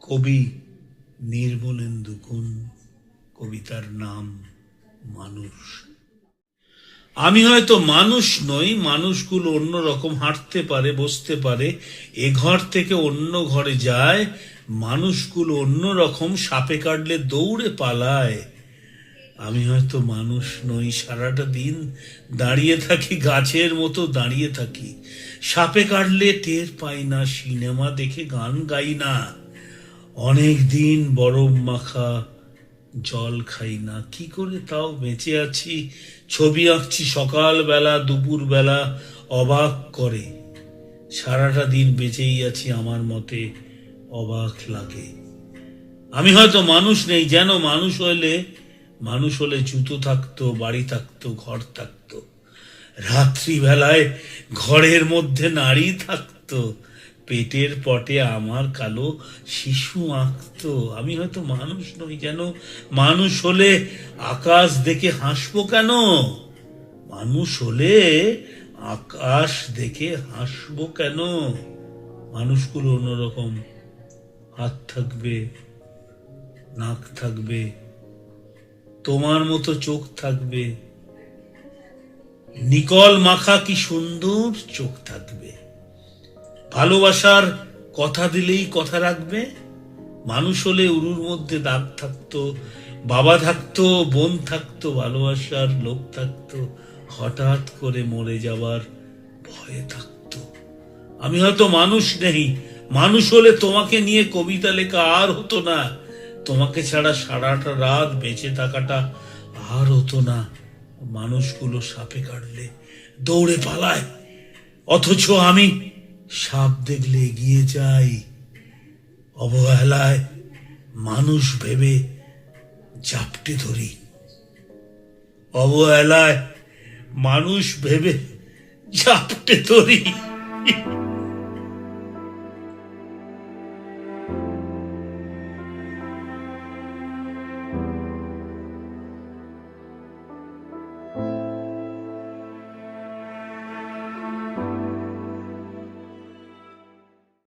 কবি নির্মলেন্দু গুণ, কবিতার নাম মানুষ। আমি হয়তো মানুষ নই, মানুষগুলো অন্য রকম হাঁটতে পারে, বসতে পারে, এ ঘর থেকে অন্য ঘরে যায়, মানুষগুলো অন্য রকম, সাপে কাটলে দৌড়ে পালায়। আমি হয়তো মানুষ নই, সারাটা দিন দাঁড়িয়ে থাকি, গাছের মতো দাঁড়িয়ে থাকি, সাপে কাটলে টের পাই না, সিনেমা দেখে গান গাই না, অনেক দিন বরফ মাখা জল খাই না, কি করে তাও বেঁচে আছি, ছবি আঁকছি সকাল বেলা দুপুর বেলা, অবাক করে, সারাটা দিন বেঁচেই আছি আমার মতে, অবাক লাগে। আমি হয়তো মানুষ নেই, যেন মানুষ হলে জুতো থাকতো, বাড়ি থাকতো, ঘর থাকতো, রাত্রিবেলায় ঘরের মধ্যে নারী থাকতো, পেটের পটে আমার কালো শিশু আঁকতো। আমি হয়তো মানুষ নই, যেন মানুষ হলে আকাশ দেখে হাসবো কেন, মানুষ হলে আকাশ দেখে হাসবো কেন। মানুষগুলো অন্যরকম, হাত থাকবে, নাক থাকবে, তোমার মতো চোখ থাকবে, নিকল মাখা কি সুন্দর চোখ থাকবে, ভালোবাসার কথা দিলেই কথা রাখবে। মানুষ হলে উরুর মধ্যে দাগ থাকতো, বাবা থাকতো, বোন থাকতো, ভালোবাসার লোক থাকতো, হঠাৎ করে মরে যাবার ভয় থাকতো। আমি হয়তো মানুষ নেই, মানুষ হলে তোমাকে নিয়ে কবিতা লেখা আর হতো না, তোমাকে ছাড়া সারাটা রাত বেঁচে থাকাটা আর হতো না। মানুষগুলো সাপে কাটলে দৌড়ে পালায়, অথচ আমি সাপ দেখলে এগিয়ে যাই, অবহেলায় মানুষ ভেবে জাপটে ধরি, অবহেলায় মানুষ ভেবে জাপটে ধরি।